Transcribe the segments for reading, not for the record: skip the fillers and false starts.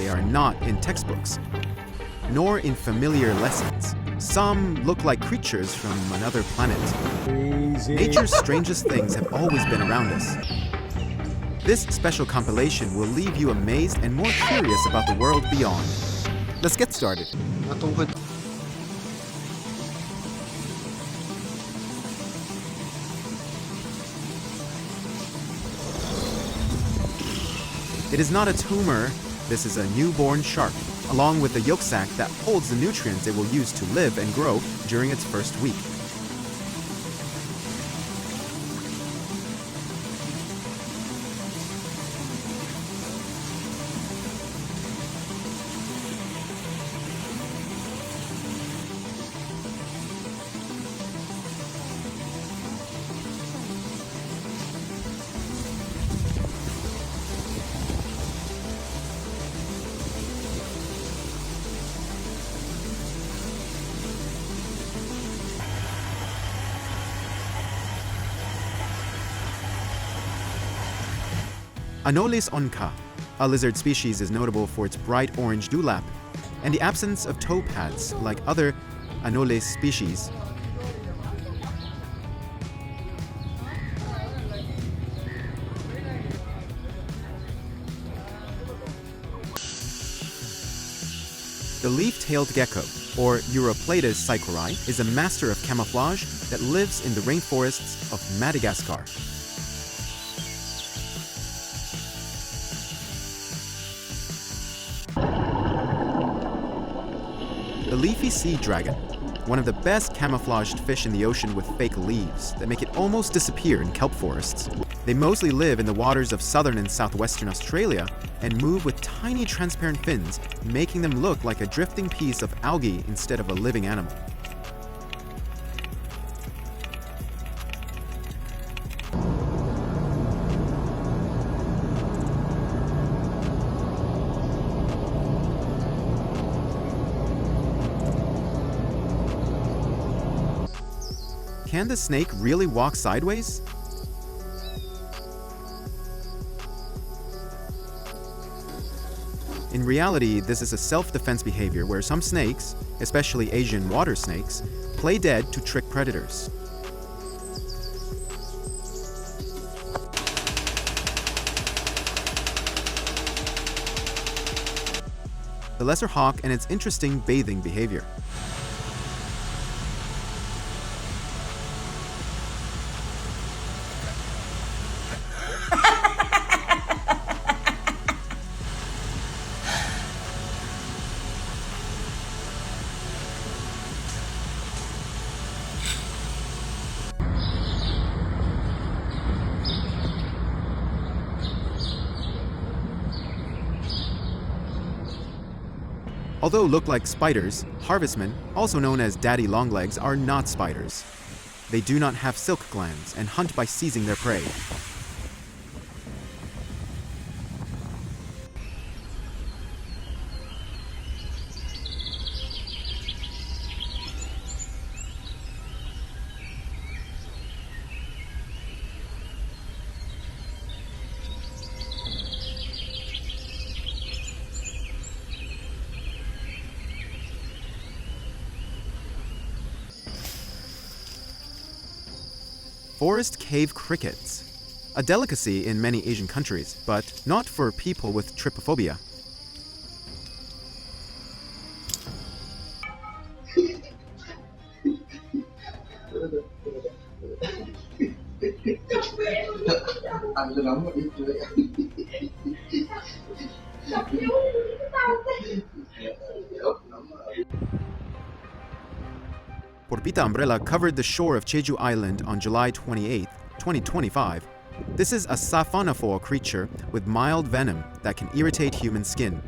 They are not in textbooks, nor in familiar lessons. Some look like creatures from another planet. Nature's strangest things have always been around us. This special compilation will leave you amazed and more curious about the world beyond. Let's get started. It is not a tumor, this is a newborn shark, along with the yolk sac that holds the nutrients it will use to live and grow during its first week. Anolis onca, a lizard species, is notable for its bright orange dewlap and the absence of toe pads like other Anolis species. The leaf-tailed gecko, or Uroplatus psychori, is a master of camouflage that lives in the rainforests of Madagascar. The leafy sea dragon, one of the best camouflaged fish in the ocean with fake leaves that make it almost disappear in kelp forests. They mostly live in the waters of southern and southwestern Australia and move with tiny transparent fins, making them look like a drifting piece of algae instead of a living animal. Can the snake really walk sideways? In reality, this is a self-defense behavior where some snakes, especially Asian water snakes, play dead to trick predators. The lesser hawk and its interesting bathing behavior. Although look like spiders, harvestmen, also known as daddy longlegs, are not spiders. They do not have silk glands and hunt by seizing their prey. Forest cave crickets, a delicacy in many Asian countries, but not for people with trypophobia. Porpita umbrella covered the shore of Jeju Island on July 28, 2025. This is a saphonophore creature with mild venom that can irritate human skin.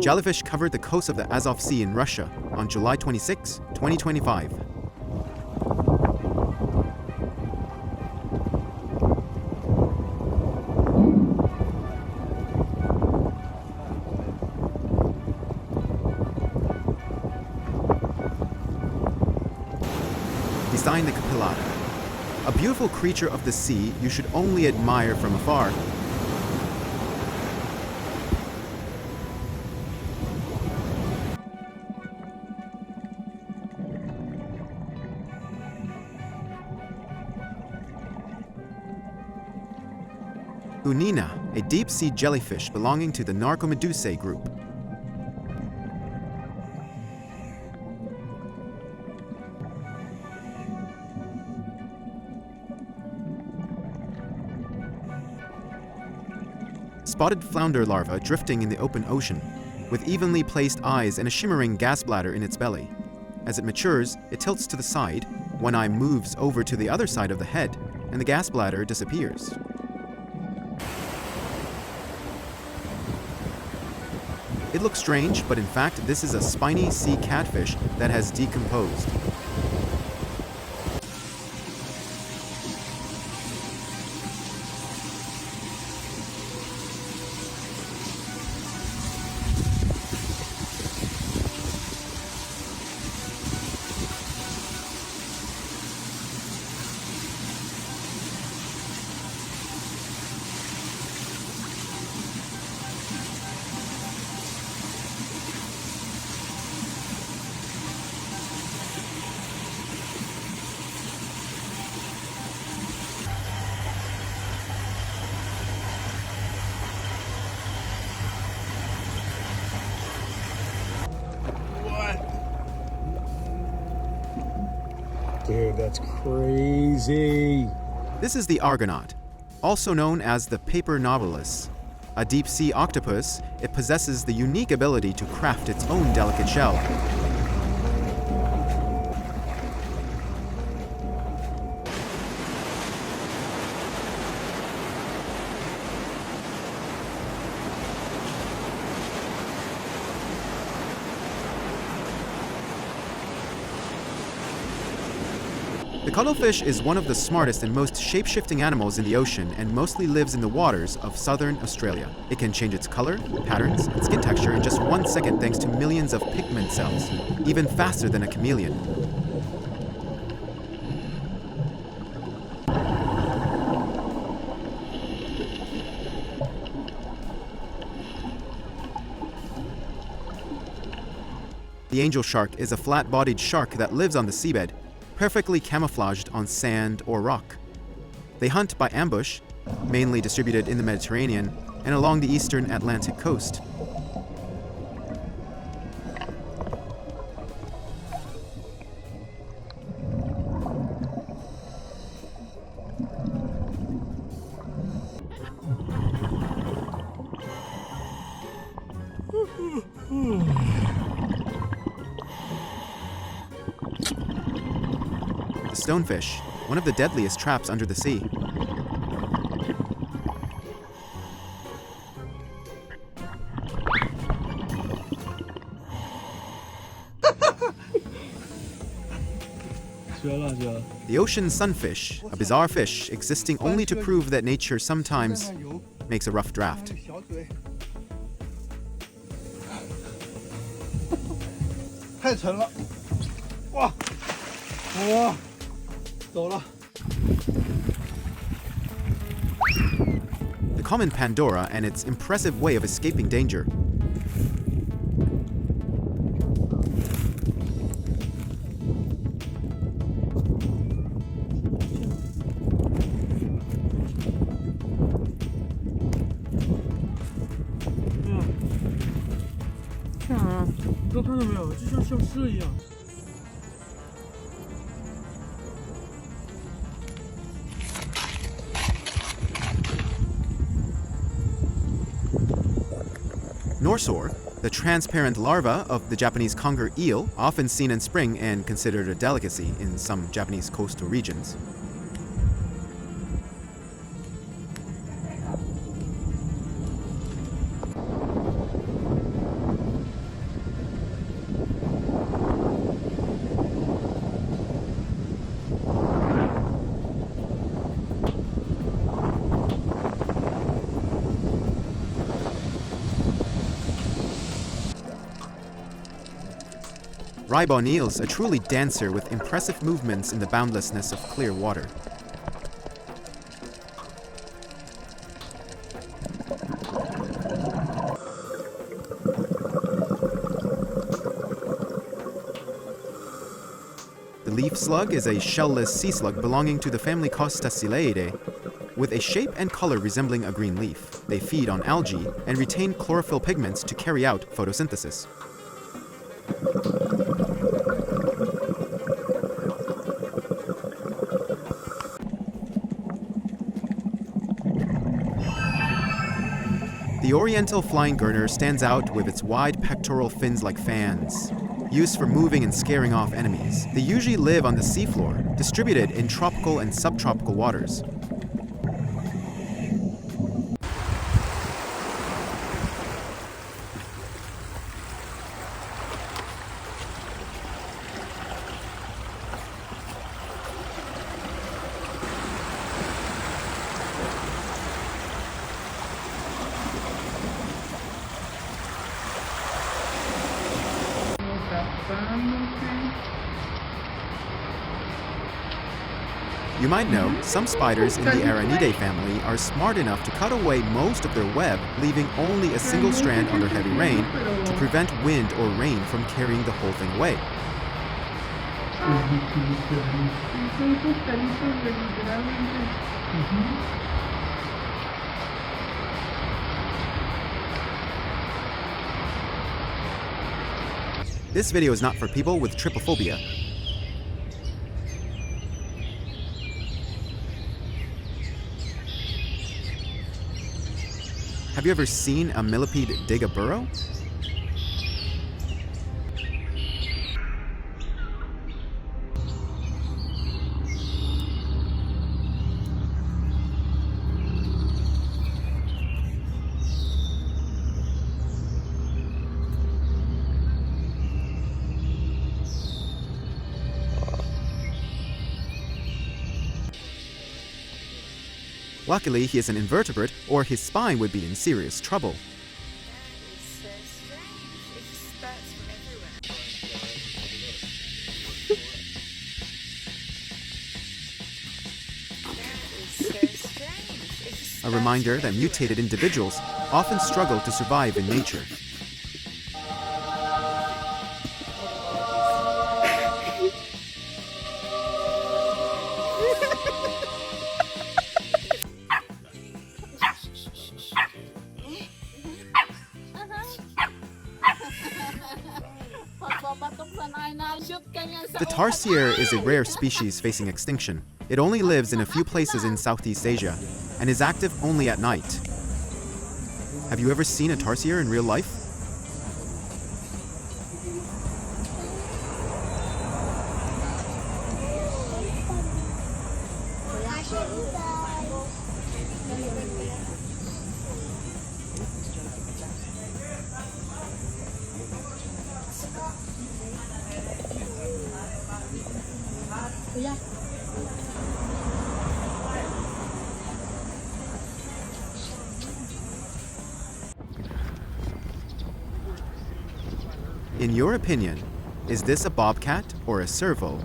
Jellyfish covered the coast of the Azov Sea in Russia on July 26, 2025. designed the capillata. A beautiful creature of the sea you should only admire from afar. Unina, a deep-sea jellyfish belonging to the Narcomedusae group. Spotted flounder larva drifting in the open ocean, with evenly placed eyes and a shimmering gas bladder in its belly. As it matures, it tilts to the side, one eye moves over to the other side of the head, and the gas bladder disappears. It looks strange, but in fact, this is a spiny sea catfish that has decomposed. Dude, that's crazy. This is the argonaut, also known as the paper nautilus. A deep-sea octopus, it possesses the unique ability to craft its own delicate shell. The cuttlefish is one of the smartest and most shape-shifting animals in the ocean and mostly lives in the waters of southern Australia. It can change its color, patterns, and skin texture in just 1 second thanks to millions of pigment cells, even faster than a chameleon. The angel shark is a flat-bodied shark that lives on the seabed, perfectly camouflaged on sand or rock. They hunt by ambush, mainly distributed in the Mediterranean and along the eastern Atlantic coast. The stonefish, one of the deadliest traps under the sea. The ocean sunfish, a bizarre fish existing only to prove that nature sometimes makes a rough draft. The common Pandora and its impressive way of escaping danger. Norsor, the transparent larva of the Japanese conger eel, often seen in spring and considered a delicacy in some Japanese coastal regions. Ribon eels, a truly dancer with impressive movements in the boundlessness of clear water. The leaf slug is a shell-less sea slug belonging to the family Costacileidae, with a shape and color resembling a green leaf. They feed on algae and retain chlorophyll pigments to carry out photosynthesis. The oriental flying gurner stands out with its wide pectoral fins like fans, used for moving and scaring off enemies. They usually live on the seafloor, distributed in tropical and subtropical waters. You might know, some spiders in the Aranidae family are smart enough to cut away most of their web, leaving only a single strand under heavy rain to prevent wind or rain from carrying the whole thing away. This video is not for people with trypophobia. Have you ever seen a millipede dig a burrow? Luckily, he is an invertebrate, or his spine would be in serious trouble. A reminder that mutated individuals often struggle to survive in nature. The tarsier is a rare species facing extinction. It only lives in a few places in Southeast Asia and is active only at night. Have you ever seen a tarsier in real life? In your opinion, is this a bobcat or a serval?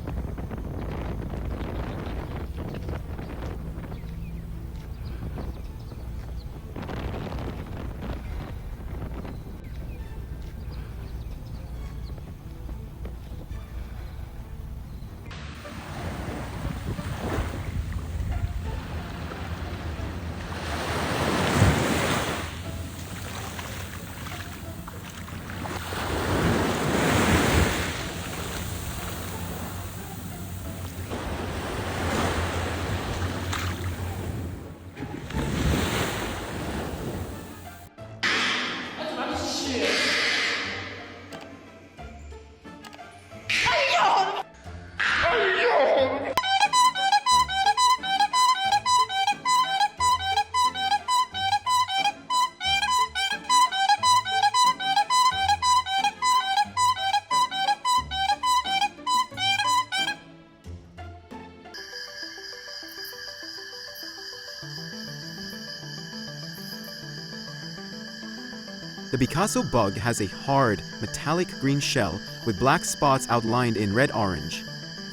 The Picasso bug has a hard, metallic green shell with black spots outlined in red-orange,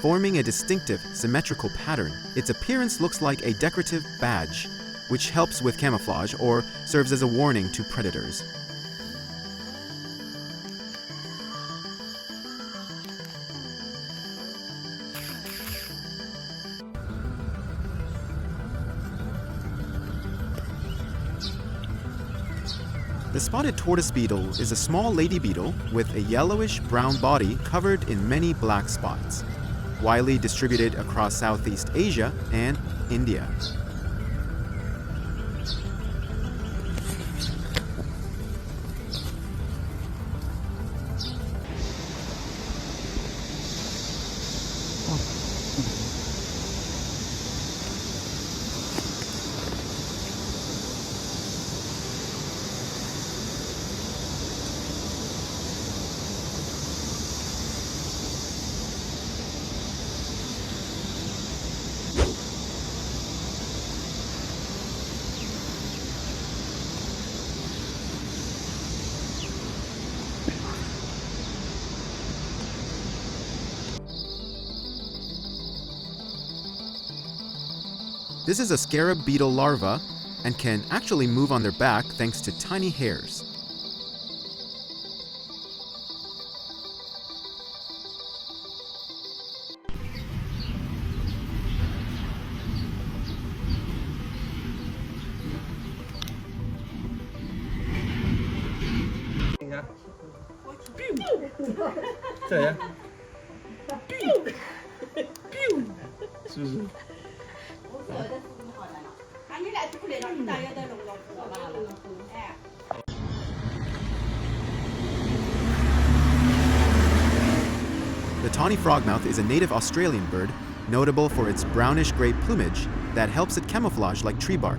forming a distinctive, symmetrical pattern. Its appearance looks like a decorative badge, which helps with camouflage or serves as a warning to predators. The spotted tortoise beetle is a small lady beetle with a yellowish-brown body covered in many black spots, widely distributed across Southeast Asia and India. This is a scarab beetle larva and can actually move on their back thanks to tiny hairs. The tawny frogmouth is a native Australian bird, notable for its brownish-gray plumage that helps it camouflage like tree bark.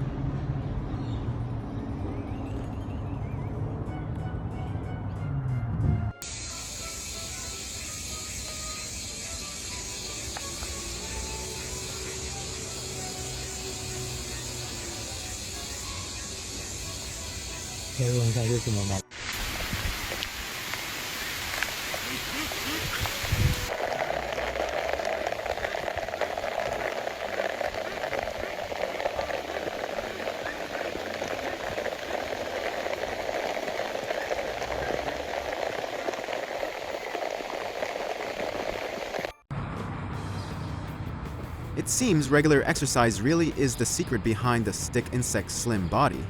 It seems regular exercise really is the secret behind the stick insect's slim body.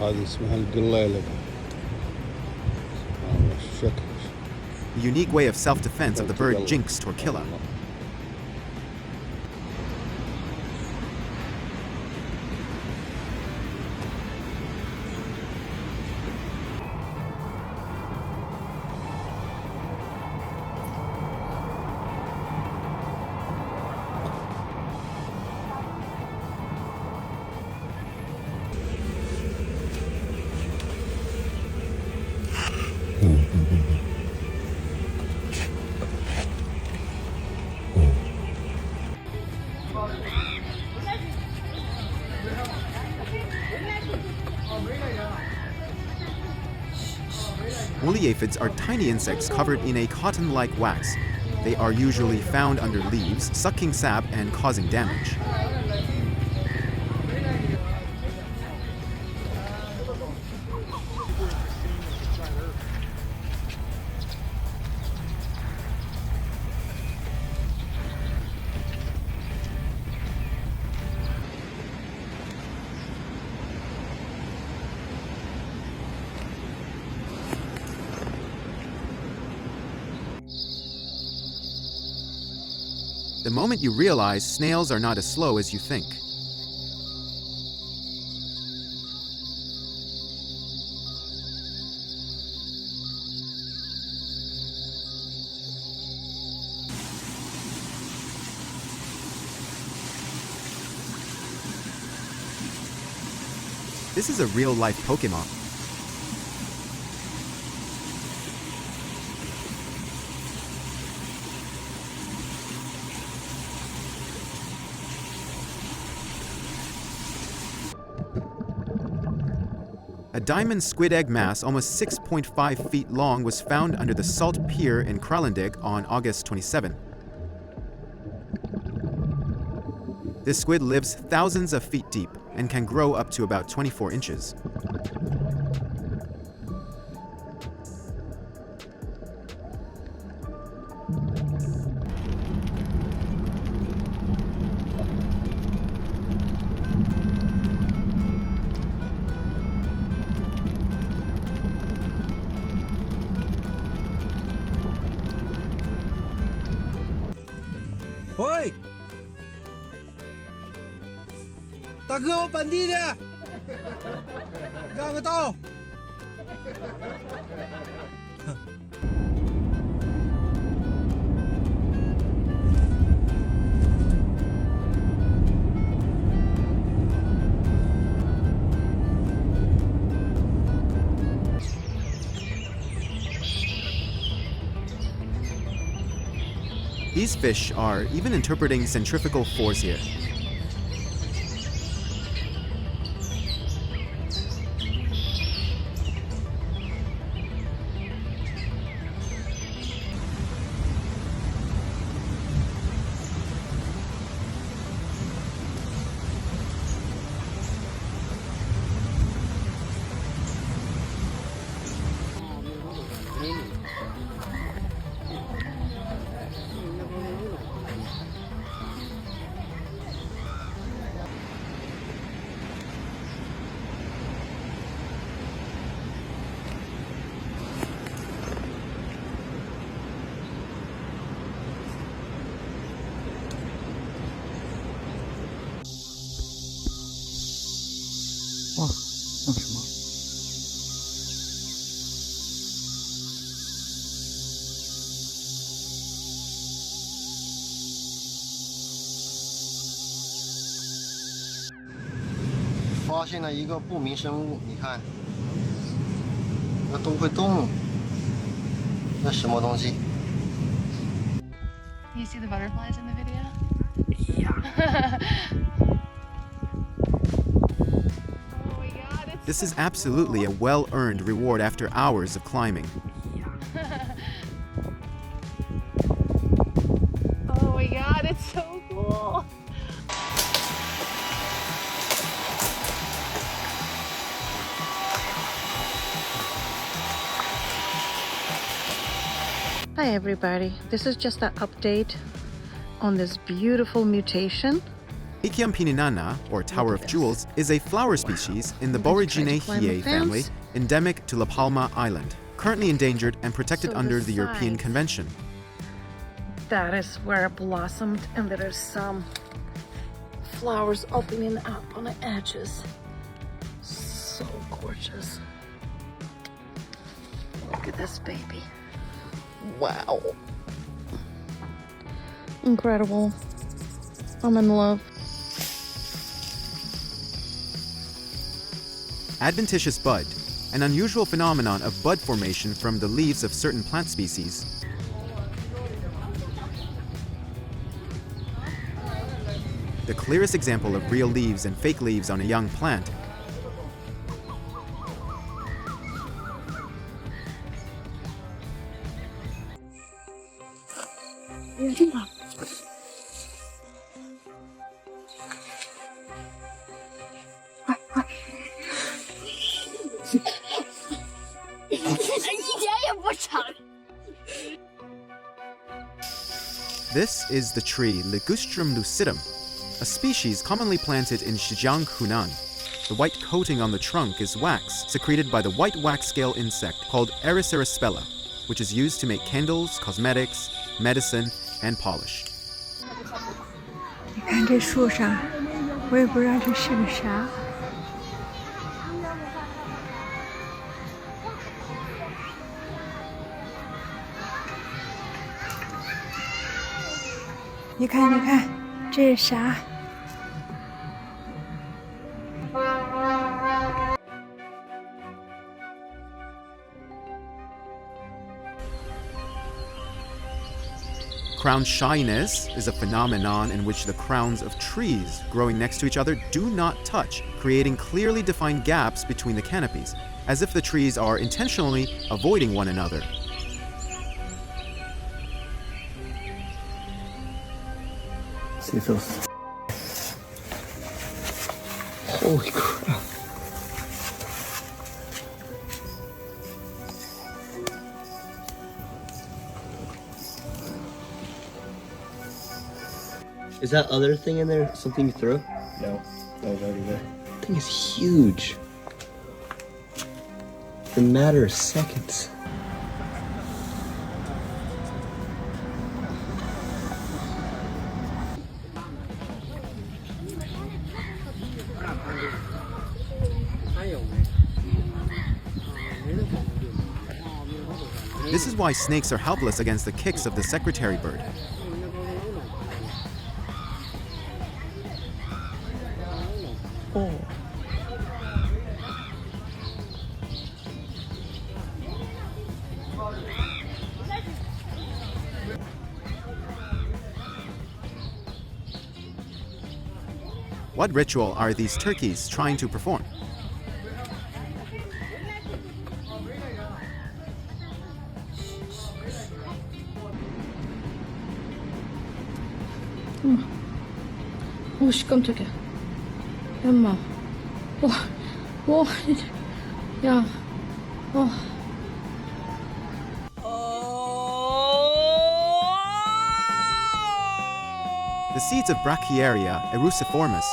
هذه اسمها القليلة. الشكل. The unique way of self-defense of the bird Jinx torquilla. Woolly aphids are tiny insects covered in a cotton-like wax. They are usually found under leaves, sucking sap and causing damage. The moment you realize snails are not as slow as you think. This is a real-life Pokemon. A diamond squid egg mass almost 6.5 feet long was found under the salt pier in Kralendijk on August 27. This squid lives thousands of feet deep and can grow up to about 24 inches. Oi！ 大哥，我本地的，让个道。These fish are even interpreting centrifugal force here. Wow, 那什么？发现了一个不明生物，你看，那都会动，那什么东西？ You see the butterflies in the video? Yeah. This is absolutely a well-earned reward after hours of climbing. Oh my god, it's so cool. Hi everybody, this is just an update on this beautiful mutation. Ikiampininana, or Tower of Jewels, is a flower species in the Boraginaceae family, endemic to La Palma Island, currently endangered and protected under the European Convention. That is where it blossomed, and there are some flowers opening up on the edges. So gorgeous. Look at this baby. Wow. Incredible. I'm in love. Adventitious bud, an unusual phenomenon of bud formation from the leaves of certain plant species. The clearest example of real leaves and fake leaves on a young plant. This is the tree Ligustrum lucidum, a species commonly planted in Zhejiang, Hunan. The white coating on the trunk is wax secreted by the white wax scale insect called Ericerospela, which is used to make candles, cosmetics, medicine, and polish. 你看这树上，我也不知道这是个啥。你看，你看，这是啥？ Crown shyness is a phenomenon in which the crowns of trees growing next to each other do not touch, creating clearly defined gaps between the canopies. as if the trees are intentionally avoiding one another. See those? Holy crap. Is that other thing in there something you threw? No, that was already there. That thing is huge. In a matter of seconds. This is why snakes are helpless against the kicks of the secretary bird. Oh. What ritual are these turkeys trying to perform? Usch, 깜짝이야. 엄마. 야. The seeds of Brachyaria eruciformis.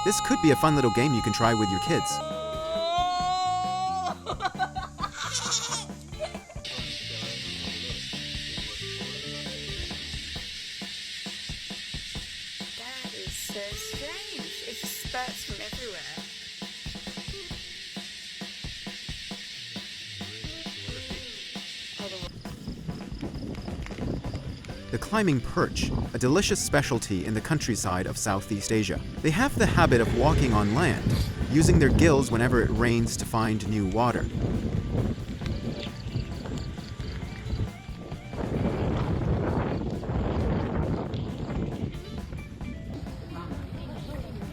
This could be a fun little game you can try with your kids. That is so strange. It just spurts from everywhere. The climbing perch, a delicious specialty in the countryside of Southeast Asia. They have the habit of walking on land, using their gills whenever it rains to find new water.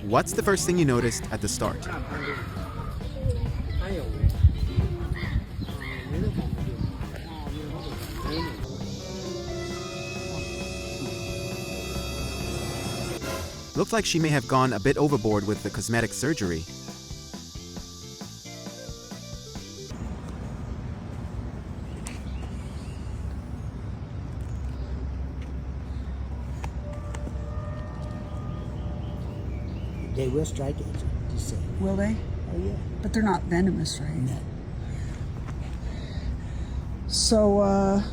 What's the first thing you noticed at the start? Looks like she may have gone a bit overboard with the cosmetic surgery. They will strike at you, just say. Will they? Oh, yeah. But they're not venomous, right? No. So,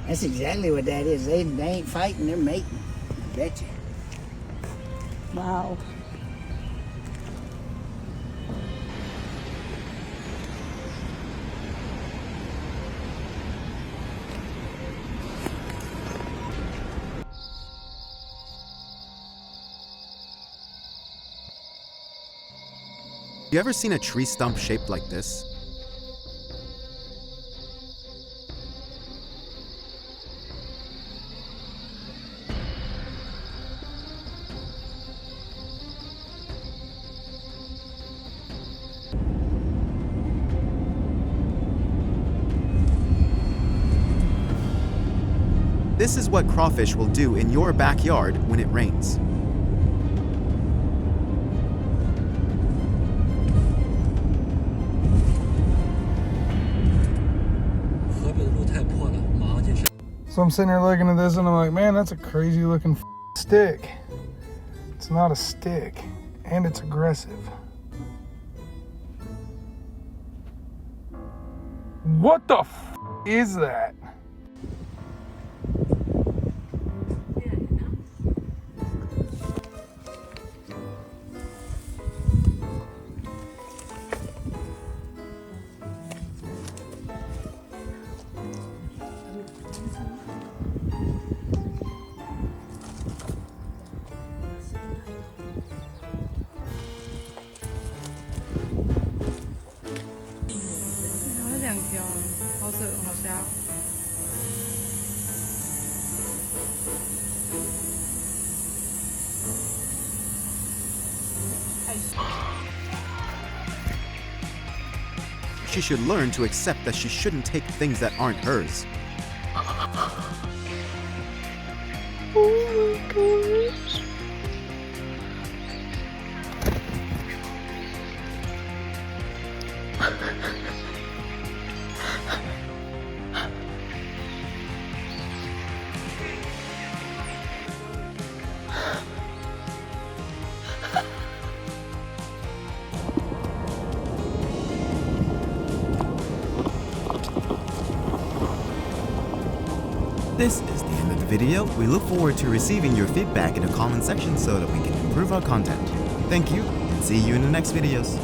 That's exactly what that is. They ain't fighting, they're mating. I bet you. Wow. You ever seen a tree stump shaped like this? This is what crawfish will do in your backyard when it rains. So I'm sitting here looking at this and I'm like, man, that's a crazy looking stick. It's not a stick, and it's aggressive. What the is that? she should learn to accept that she shouldn't take things that aren't hers. Oh my gosh. This is the end of the video. We look forward to receiving your feedback in the comment section so that we can improve our content. Thank you, and see you in the next videos.